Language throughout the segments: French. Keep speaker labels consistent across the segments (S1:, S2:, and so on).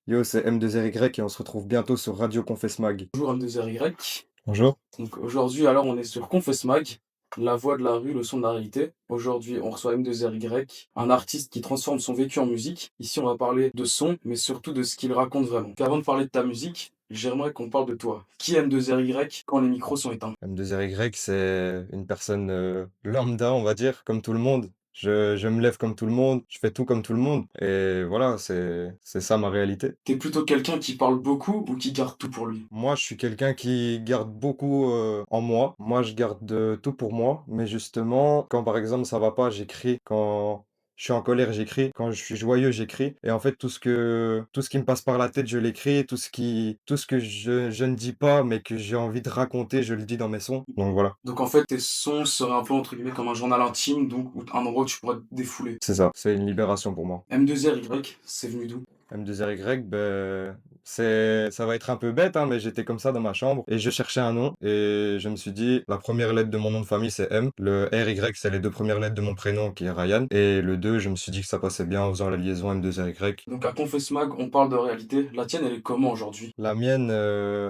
S1: Yo, c'est M2RY et on se retrouve bientôt sur Radio Confess Mag.
S2: Bonjour M2RY.
S1: Bonjour.
S2: Donc aujourd'hui, alors on est sur Confess Mag, la voix de la rue, le son de la réalité. Aujourd'hui, on reçoit M2RY, un artiste qui transforme son vécu en musique. Ici, on va parler de son, mais surtout de ce qu'il raconte vraiment. Avant de parler de ta musique, j'aimerais qu'on parle de toi. Qui est M2RY quand les micros sont éteints?
S1: M2RY, c'est une personne lambda, on va dire, comme tout le monde. Je me lève comme tout le monde, je fais tout comme tout le monde. Et voilà, c'est ça ma réalité.
S2: T'es plutôt quelqu'un qui parle beaucoup ou qui garde tout pour lui?
S1: Moi, je suis quelqu'un qui garde beaucoup en moi. Moi, je garde tout pour moi. Mais justement, quand par exemple ça va pas, j'écris. Quand je suis en colère, j'écris. Quand je suis joyeux, j'écris. Et en fait, tout ce qui me passe par la tête, je l'écris. Tout ce que je ne dis pas, mais que j'ai envie de raconter, je le dis dans mes sons. Donc voilà,
S2: Donc en fait, tes sons seraient un peu entre guillemets comme un journal intime, donc ou un endroit où tu pourrais te défouler.
S1: c'est ça. C'est une libération pour moi.
S2: M2RY, c'est venu d'où?
S1: M2RY, ben, ça va être un peu bête, hein, mais j'étais comme ça dans ma chambre et je cherchais un nom et je me suis dit, la première lettre de mon nom de famille, c'est M. Le RY, c'est les deux premières lettres de mon prénom qui est Ryan. Et le 2, je me suis dit que ça passait bien en faisant la liaison M2RY.
S2: Donc à Confess Mag, on parle de réalité. La tienne, elle est comment aujourd'hui?
S1: La mienne,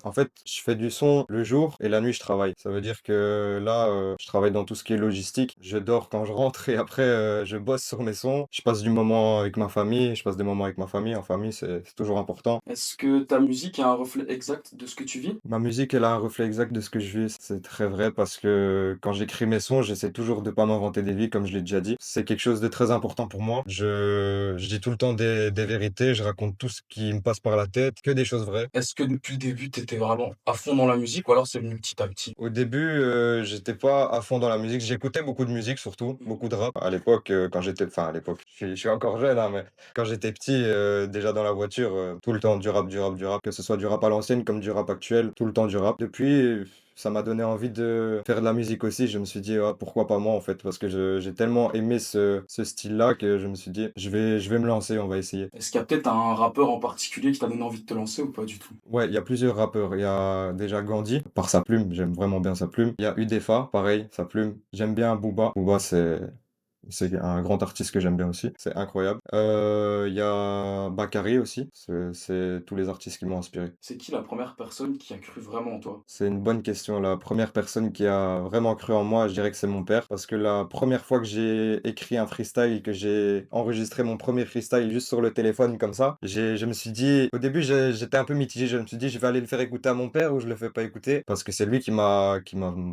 S1: en fait, je fais du son le jour et la nuit, je travaille. Ça veut dire que là, je travaille dans tout ce qui est logistique. Je dors quand je rentre et après, je bosse sur mes sons. Je passe du moment avec ma famille, je passe des moments avec ma famille. En famille, c'est toujours important.
S2: Est-ce que ta musique est un reflet exact de ce que tu vis?
S1: Ma musique, elle a un reflet exact de ce que je vis. C'est très vrai parce que quand j'écris mes sons, j'essaie toujours de pas m'inventer des vies, comme je l'ai déjà dit. C'est quelque chose de très important pour moi. Je dis tout le temps des vérités, je raconte tout ce qui me passe par la tête, que des choses vraies.
S2: Est-ce que depuis le début, t'étais vraiment à fond dans la musique ou alors c'est venu petit à petit?
S1: Au début, j'étais pas à fond dans la musique. J'écoutais beaucoup de musique, surtout, beaucoup de rap. À l'époque, quand j'étais, enfin à l'époque, je suis encore jeune, hein, mais quand j'étais petit, déjà dans la voiture, tout le temps du rap, du rap, du rap, que ce soit du rap à l'ancienne comme du rap actuel, tout le temps du rap. Depuis, ça m'a donné envie de faire de la musique aussi. Je me suis dit, ah, pourquoi pas moi en fait, parce que j'ai tellement aimé ce style-là que je me suis dit, je vais me lancer, on va essayer.
S2: Est-ce qu'il y a peut-être un rappeur en particulier qui t'a donné envie de te lancer ou pas du tout?
S1: Ouais, il y a plusieurs rappeurs. Il y a déjà Gandhi, par sa plume, j'aime vraiment bien sa plume. Il y a Udefa, pareil, sa plume. J'aime bien Booba. Booba, c'est un grand artiste que j'aime bien aussi. C'est incroyable. Il y a Bakary aussi. C'est tous les artistes qui m'ont inspiré.
S2: C'est qui la première personne qui a cru vraiment en toi?
S1: C'est une bonne question. La première personne qui a vraiment cru en moi, je dirais que c'est mon père. Parce que la première fois que j'ai écrit un freestyle, que j'ai enregistré mon premier freestyle juste sur le téléphone comme ça, je me suis dit, au début j'étais un peu mitigé. Je me suis dit, je vais aller le faire écouter à mon père ou je le fais pas écouter. Parce que c'est lui qui m'a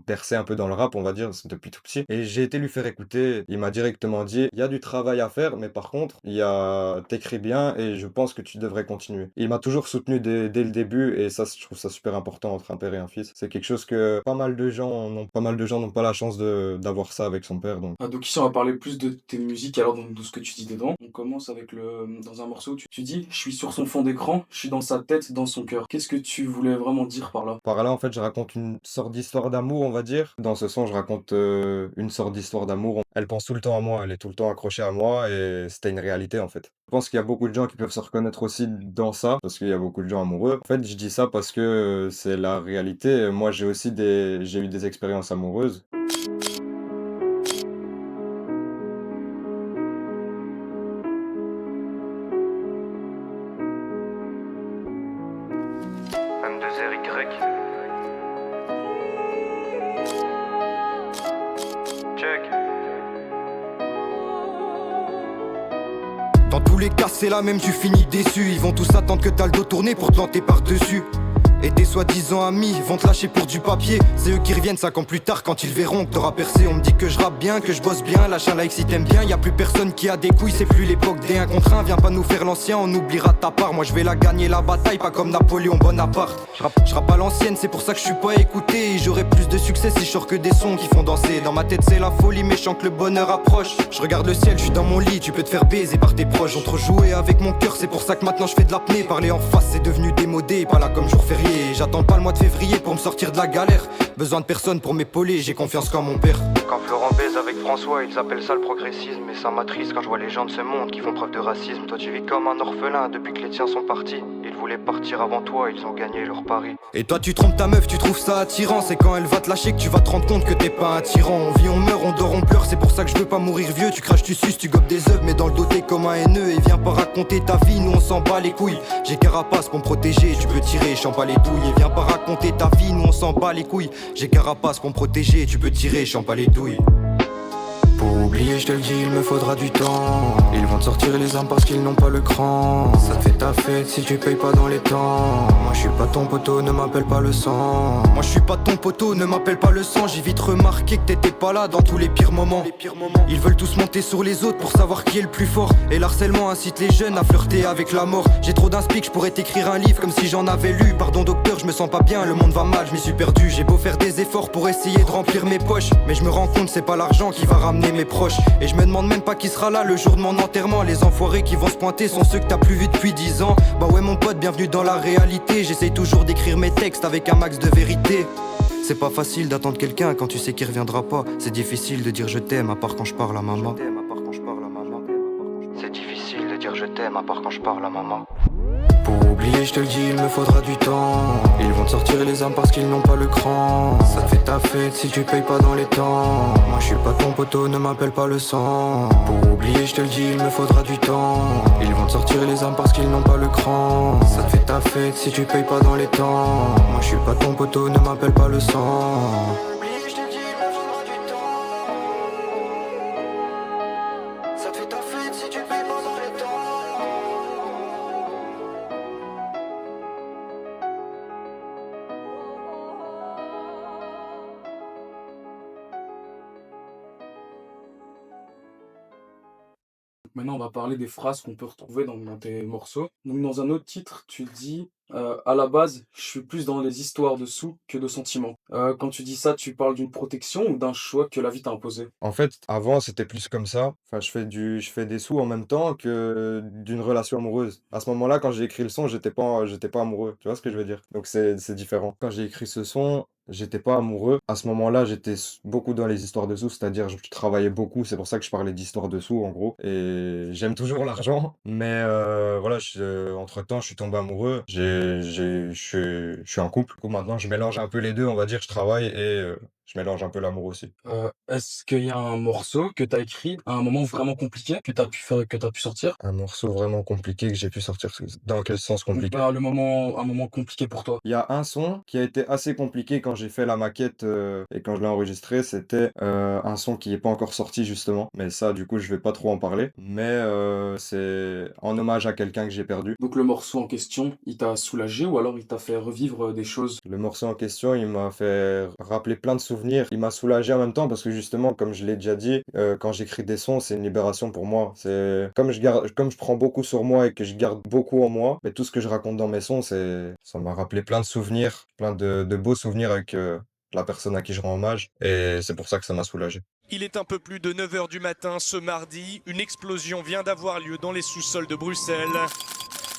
S1: percé un peu dans le rap, on va dire, depuis tout petit. Et j'ai été lui faire écouter. Il m'a directement dit, il y a du travail à faire, mais par contre, t'écris bien et je pense que tu devrais continuer. Il m'a toujours soutenu dès le début et ça, je trouve ça super important entre un père et un fils. C'est quelque chose que pas mal de gens n'ont pas la chance d'avoir ça avec son père, donc.
S2: Ah, donc ici on va parler plus de tes musiques alors donc de ce que tu dis dedans. On commence avec dans un morceau où tu dis je suis sur son fond d'écran, je suis dans sa tête, dans son cœur. Qu'est-ce que tu voulais vraiment dire par là?
S1: Par là, en fait, je raconte une sorte d'histoire d'amour, on va dire. Dans ce son, je raconte une sorte d'histoire d'amour. Elle pense tout le temps à moi, elle est tout le temps accrochée à moi et c'était une réalité, en fait. Je pense qu'il y a beaucoup de gens qui peuvent se reconnaître aussi dans ça, parce qu'il y a beaucoup de gens amoureux. En fait, je dis ça parce que c'est la réalité. Moi, j'ai eu des expériences amoureuses.
S3: M2RY. Check.
S4: Dans tous les cas c'est la même, tu finis déçu. Ils vont tous attendre que t'as le dos tourné pour te planter par-dessus. Et tes soi-disant amis vont te lâcher pour du papier. C'est eux qui reviennent 5 ans plus tard quand ils verront que t'auras percé. On me dit que je rappe bien, que je bosse bien. Lâche un like si t'aimes bien, y a plus personne qui a des couilles. C'est plus l'époque des 1 contre 1. Viens pas nous faire l'ancien, on oubliera ta part. Moi je vais la gagner la bataille, pas comme Napoléon Bonaparte. Je rappe à l'ancienne, c'est pour ça que je suis pas écouté. Et j'aurai plus de succès si je sors que des sons qui font danser. Dans ma tête c'est la folie, méchant que le bonheur approche. Je regarde le ciel, je suis dans mon lit, tu peux te faire baiser par tes proches. Entre jouer avec mon cœur, c'est pour ça que maintenant je fais de l'apnée. Parler en face c'est devenu démodé, pas là comme jour férié. J'attends pas le mois de février pour me sortir de la galère. Besoin de personne pour m'épauler, j'ai confiance qu'en mon père.
S3: Quand Florent baise avec François, ils appellent ça le progressisme. Et ça m'attriste quand je vois les gens de ce monde qui font preuve de racisme. Toi tu vis comme un orphelin depuis que les tiens sont partis. Ils voulaient partir avant toi, ils ont gagné leur pari.
S4: Et toi tu trompes ta meuf, tu trouves ça attirant. C'est quand elle va te lâcher que tu vas te rendre compte que t'es pas un tyran. On vit, on meurt, on dort, on pleure, c'est pour ça que je veux pas mourir vieux. Tu craches, tu suces, tu gobes des œufs, mais dans le dos t'es comme un haineux. Et viens pas raconter ta vie, nous on s'en bat les couilles. J'ai carapace pour me protéger, tu peux tirer, j'en pas les douilles. Et viens pas raconter ta vie, nous on s'en bat les couilles. J'ai carapace pour me protéger, tu peux tirer, j'en pas les douilles. Pour oublier, je te le dis, il me faudra du temps. Ils vont te sortir les armes parce qu'ils n'ont pas le cran. Ça te fait ta fête si tu payes pas dans les temps. Moi je suis pas ton poteau, ne m'appelle pas le sang. Moi je suis pas ton poteau, ne m'appelle pas le sang. J'ai vite remarqué que t'étais pas là dans tous les pires moments. Ils veulent tous monter sur les autres pour savoir qui est le plus fort. Et l'harcèlement incite les jeunes à flirter avec la mort. J'ai trop d'inspi que je pourrais t'écrire un livre comme si j'en avais lu. Pardon docteur, je me sens pas bien, le monde va mal, je m'y suis perdu. J'ai beau faire des efforts pour essayer de remplir mes poches, mais je me rends compte c'est pas l'argent qui va ramener mes proches. Et je me demande même pas qui sera là le jour de mon enterrement. Les enfoirés qui vont se pointer sont ceux que t'as plus vu depuis 10 ans. Bah ouais mon pote, bienvenue dans la réalité. J'essaye toujours d'écrire mes textes avec un max de vérité. C'est pas facile d'attendre quelqu'un quand tu sais qu'il reviendra pas. C'est difficile de dire je t'aime à part quand je parle à maman.
S3: C'est difficile de dire je t'aime à part quand je parle à maman.
S4: Pour oublier, je te le dis, il me faudra du temps. Ils vont te sortir les armes parce qu'ils n'ont pas le cran. Ça te fait ta fête si tu payes pas dans les temps. Moi je suis pas ton poteau, ne m'appelle pas le sang. Pour oublier, je te le dis, il me faudra du temps. Ils vont te sortir les armes parce qu'ils n'ont pas le cran. Ça te fait ta fête si tu payes pas dans les temps. Moi je suis pas ton poteau, ne m'appelle pas le sang. Ça te fait ta fête si tu payes pas dans les temps.
S2: Maintenant, on va parler des phrases qu'on peut retrouver dans tes morceaux. Donc, dans un autre titre, tu dis à la base, je suis plus dans les histoires de sous que de sentiments. Quand tu dis ça, tu parles d'une protection ou d'un choix que la vie t'a imposé?
S1: En fait, avant, c'était plus comme ça. Enfin, je fais des sous en même temps que d'une relation amoureuse. À ce moment-là, quand j'ai écrit le son, j'étais pas amoureux. Tu vois ce que je veux dire? Donc c'est différent. Quand j'ai écrit ce son, j'étais pas amoureux. À ce moment-là, j'étais beaucoup dans les histoires de sous, c'est-à-dire je travaillais beaucoup. C'est pour ça que je parlais d'histoires de sous, en gros. Et j'aime toujours l'argent, mais voilà, entre-temps, je suis tombé amoureux. Je suis en couple. Du coup, maintenant, je mélange un peu les deux. On va dire, je travaille et je mélange un peu l'amour aussi.
S2: Est-ce qu'il y a un morceau que t'as écrit à un moment vraiment compliqué que t'as pu faire, que t'as pu sortir?
S1: Un morceau vraiment compliqué que j'ai pu sortir. Dans quel sens compliqué?
S2: Un moment compliqué pour toi.
S1: Il y a un son qui a été assez compliqué quand j'ai fait la maquette et quand je l'ai enregistré. C'était un son qui n'est pas encore sorti justement. Mais ça, du coup, je vais pas trop en parler. Mais c'est en hommage à quelqu'un que j'ai perdu.
S2: Donc le morceau en question, il t'a soulagé ou alors il t'a fait revivre des choses?
S1: Le morceau en question, il m'a fait rappeler plein de souvenirs. Il m'a soulagé en même temps parce que justement, comme je l'ai déjà dit, quand j'écris des sons, c'est une libération pour moi. C'est comme je prends beaucoup sur moi et que je garde beaucoup en moi, mais tout ce que je raconte dans mes sons, ça m'a rappelé plein de souvenirs, plein de beaux souvenirs avec la personne à qui je rends hommage. Et c'est pour ça que ça m'a soulagé.
S5: Il est un peu plus de 9h du matin ce mardi. Une explosion vient d'avoir lieu dans les sous-sols de Bruxelles.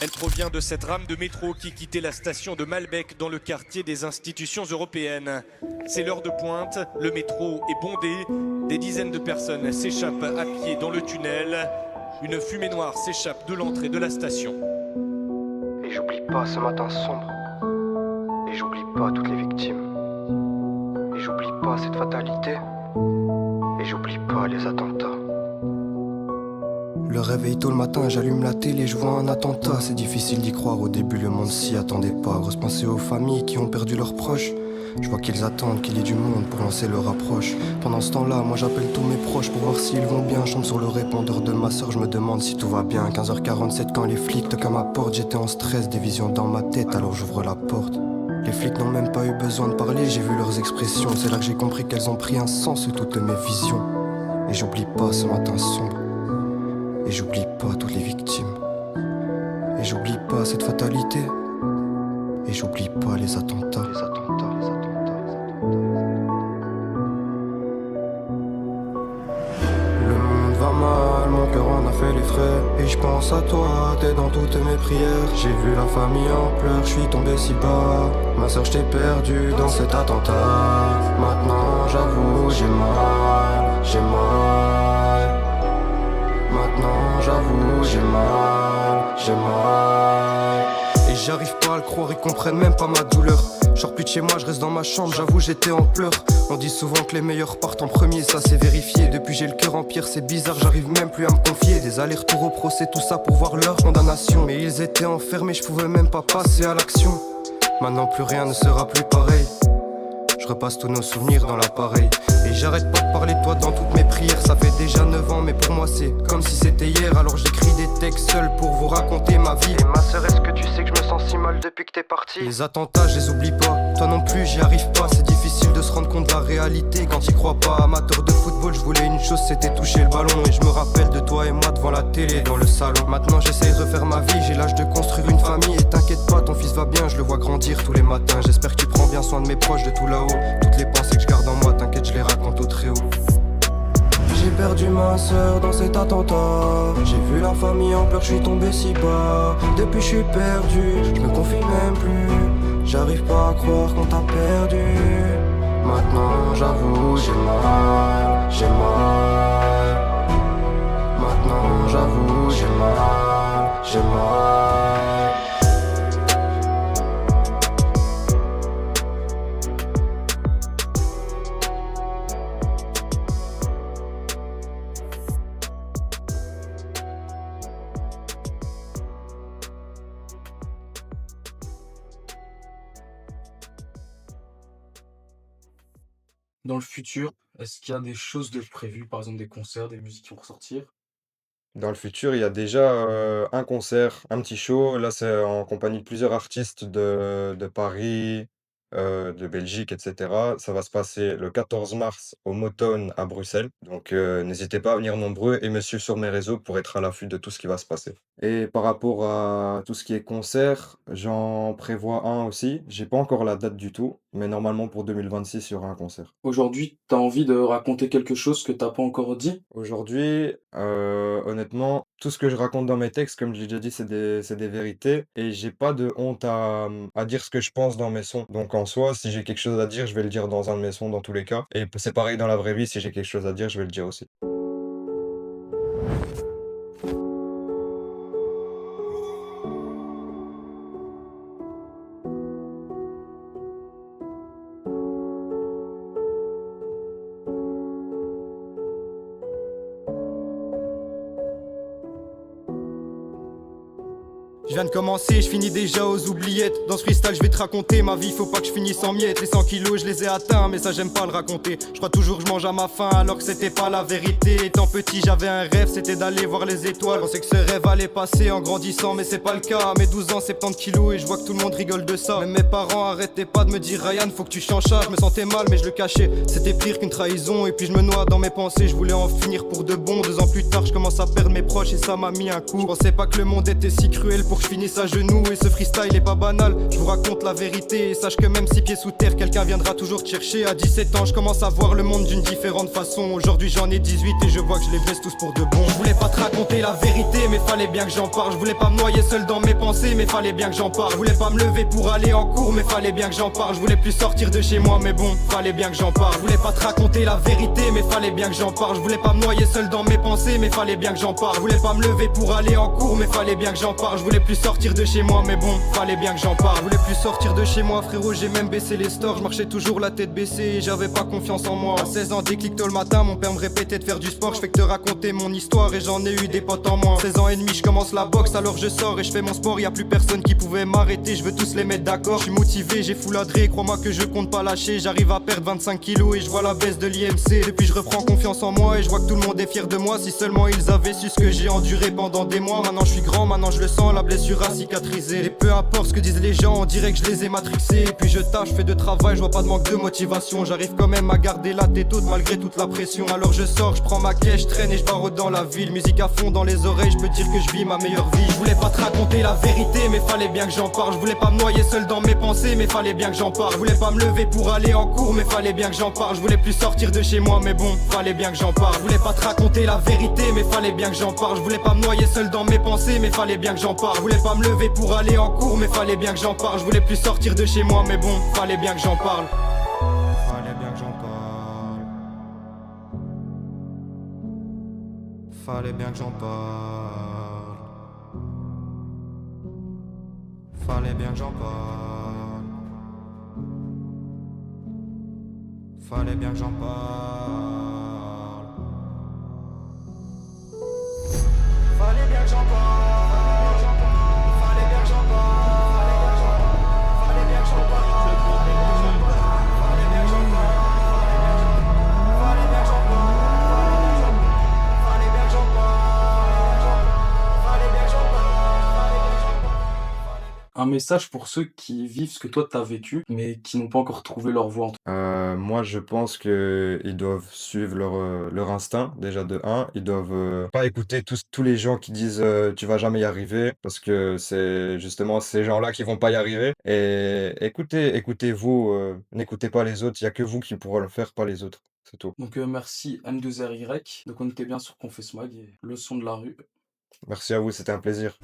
S5: Elle provient de cette rame de métro qui quittait la station de Malbec dans le quartier des institutions européennes. C'est l'heure de pointe, le métro est bondé, des dizaines de personnes s'échappent à pied dans le tunnel. Une fumée noire s'échappe de l'entrée de la station.
S3: Et j'oublie pas ce matin sombre. Et j'oublie pas toutes les victimes. Et j'oublie pas cette fatalité. Et j'oublie pas les attentats.
S4: Le réveil tôt le matin, j'allume la télé, je vois un attentat. C'est difficile d'y croire, au début le monde s'y attendait pas. Grosse pensée aux familles qui ont perdu leurs proches. Je vois qu'ils attendent qu'il y ait du monde pour lancer leur approche. Pendant ce temps-là, moi j'appelle tous mes proches pour voir s'ils vont bien. Je tombe sur le répondeur de ma soeur, je me demande si tout va bien. 15h47 quand les flics toquent à ma porte, j'étais en stress, des visions dans ma tête, alors j'ouvre la porte. Les flics n'ont même pas eu besoin de parler, j'ai vu leurs expressions. C'est là que j'ai compris qu'elles ont pris un sens de toutes mes visions. Et j'oublie pas ce matin sombre. Et j'oublie pas toutes les victimes. Et j'oublie pas cette fatalité. Et j'oublie pas les attentats. Le monde va mal, mon cœur en a fait les frais. Et je pense à toi, t'es dans toutes mes prières. J'ai vu la famille en pleurs, je suis tombé si bas. Ma soeur, je t'ai perdu dans cet attentat. Maintenant j'avoue, j'ai mal, j'ai mal. Maintenant j'avoue, j'ai mal, j'ai mal. Et j'arrive pas à le croire, ils comprennent même pas ma douleur. Je sors plus de chez moi, je reste dans ma chambre, j'avoue j'étais en pleurs. On dit souvent que les meilleurs partent en premier, ça c'est vérifié. Depuis j'ai le cœur en pierre, c'est bizarre, j'arrive même plus à me confier. Des allers-retours au procès, tout ça pour voir leur condamnation. Mais ils étaient enfermés, je pouvais même pas passer à l'action. Maintenant plus rien ne sera plus pareil. Je repasse tous nos souvenirs dans l'appareil. Et j'arrête pas de parler de toi dans toutes mes prières. Ça fait déjà 9 ans mais pour moi c'est comme si c'était hier. Alors j'écris des textes seul pour vous raconter ma vie.
S3: Et ma sœur, est-ce que tu sais que je me sens si mal depuis que t'es parti?
S4: Les attentats je les oublie pas, toi non plus j'y arrive pas. C'est difficile de se rendre compte de la réalité quand y crois pas. Amateur de football je voulais une chose, c'était toucher le ballon. Et je me rappelle de toi et moi devant la télé dans le salon. Maintenant j'essaye de refaire ma vie, j'ai l'âge de construire une famille. Et t'inquiète pas, ton fils va bien, je le vois grandir tous les matins. J'espère que tu prends bien soin de mes proches de tout là-haut. Toutes les pensées que je garde en moi, t'inquiète je les raconte au très haut. J'ai perdu ma sœur dans cet attentat. J'ai vu la famille en pleurs, je suis tombé si bas. Depuis je suis perdu, je me confie même plus. J'arrive pas à croire qu'on t'a perdu. Maintenant j'avoue j'ai mal, j'ai mal. Maintenant j'avoue j'ai mal, j'ai mal.
S2: Dans le futur, est-ce qu'il y a des choses de prévues, par exemple des concerts, des musiques qui vont ressortir?
S1: Dans le futur, il y a déjà, un concert, un petit show. Là, c'est en compagnie de plusieurs artistes de Paris, de Belgique et cetera. Ça va se passer le 14 mars au Motown à Bruxelles. Donc, n'hésitez pas à venir nombreux et me suivre sur mes réseaux pour être à l'affût de tout ce qui va se passer. Et par rapport à tout ce qui est concert, j'en prévois un aussi. J'ai pas encore la date du tout, mais normalement pour 2026, il y aura un concert.
S2: Aujourd'hui, tu as envie de raconter quelque chose que t'as pas encore dit?
S1: Aujourd'hui, honnêtement, tout ce que je raconte dans mes textes, comme je l'ai déjà dit, c'est des vérités et j'ai pas de honte à dire ce que je pense dans mes sons. Donc en soi, si j'ai quelque chose à dire, je vais le dire dans un de mes sons dans tous les cas et c'est pareil dans la vraie vie, si j'ai quelque chose à dire, je vais le dire aussi.
S4: Je viens de commencer, je finis déjà aux oubliettes. Dans ce freestyle, je vais te raconter ma vie, faut pas que je finisse en miettes. Les 100 kilos, je les ai atteints, mais ça j'aime pas le raconter. Je crois toujours que je mange à ma faim, alors que c'était pas la vérité. Étant petit, j'avais un rêve, c'était d'aller voir les étoiles. Je pensais que ce rêve allait passer en grandissant, mais c'est pas le cas. À mes 12 ans, 70 kilos, et je vois que tout le monde rigole de ça. Même mes parents arrêtaient pas de me dire Ryan, faut que tu changes ça. Je me sentais mal, mais je le cachais. C'était pire qu'une trahison, et puis je me noie dans mes pensées. Je voulais en finir pour de bon. 2 ans plus tard, je commence à perdre mes proches, et ça m'a mis un coup. Je pensais pas que le monde était si cruel pour que je finisse à genoux. Et ce freestyle est pas banal, je vous raconte la vérité. Et sache que même si pieds sous terre, quelqu'un viendra toujours te chercher. À 17 ans, je commence à voir le monde d'une différente façon. Aujourd'hui j'en ai 18 et je vois que je les baisse tous pour de bon. Je voulais pas te raconter la vérité, mais fallait bien que j'en parle. Je voulais pas me noyer seul dans mes pensées, mais fallait bien que j'en parle. Je voulais pas me lever pour aller en cours, mais fallait bien que j'en parle. Je voulais plus sortir de chez moi, mais bon, fallait bien que j'en parle. Je voulais pas te raconter la vérité, mais fallait bien que j'en parle. Je voulais pas me noyer seul dans mes pensées, mais fallait bien que j'en parle. Je voulais pas me lever pour aller en cours, mais fallait bien que j'en parle. Je voulais plus sortir de chez moi, mais bon, fallait bien que j'en parle. Je voulais plus sortir de chez moi, frérot, j'ai même baissé les stores. Je marchais toujours la tête baissée et j'avais pas confiance en moi. À 16 ans, déclic tôt le matin, mon père me répétait de faire du sport. Je fais que te raconter mon histoire et j'en ai eu des potes en moins. 16 ans et demi, je commence la boxe, alors je sors et je fais mon sport. Y a plus personne qui pouvait m'arrêter, je veux tous les mettre d'accord. Je suis motivé, j'ai full adré, crois-moi que je compte pas lâcher. J'arrive à perdre 25 kilos et je vois la baisse de l'IMC. Depuis je reprends confiance en moi et je vois que tout le monde est fier de moi. Si seulement ils avaient su ce que j'ai enduré pendant des mois. Maintenant je suis grand, maintenant je le sens, la blessure a cicatrisé. Et peu importe ce que disent les gens, on dirait que je les ai matrixés. Et puis je tâche, fais de travail, je vois pas de manque de motivation. J'arrive quand même à garder la tête haute malgré toute la pression. Alors je sors, je prends ma caisse, je traîne et je barre dans la ville. Musique à fond dans les oreilles, je peux dire que je vis ma meilleure vie. Je voulais pas te raconter la vérité, mais fallait bien que j'en parle. Je voulais pas me noyer seul dans mes pensées, mais fallait bien que j'en parle. Je voulais pas me lever pour aller en cours, mais fallait bien que j'en parle. Je voulais plus sortir de chez moi, mais bon, fallait bien que j'en parle. Je voulais pas te raconter la vérité, mais fallait bien que j'en parle. Je voulais pas me noyer seul dans mes pensées, mais fallait bien que j'en parle. Je voulais pas me lever pour aller en cours, mais fallait bien que j'en parle. Je voulais plus sortir de chez moi, mais bon, fallait bien que j'en parle. Fallait bien que j'en parle. Fallait bien que j'en parle. Fallait bien que j'en parle. Fallait bien que j'en parle. Fallait bien que j'en parle. Fallait bien que j'en parle. Fallait bien que j'en parle. Fallait bien que j'en parle. Fallait bien que j'en parle. Fallait bien que j'en parle. Fallait bien que j'en parle.
S2: Un message pour ceux qui vivent ce que toi t'as vécu, mais qui n'ont pas encore trouvé leur voie.
S1: Moi, je pense qu'ils doivent suivre leur instinct, déjà de un. Ils doivent pas écouter tous les gens qui disent tu vas jamais y arriver, parce que c'est justement ces gens-là qui vont pas y arriver. Et écoutez-vous, n'écoutez pas les autres, il y a que vous qui pourrez le faire, pas les autres. C'est tout.
S2: Donc merci M2RY. Donc on était bien sur Confess Mag et le son de la rue.
S1: Merci à vous, c'était un plaisir.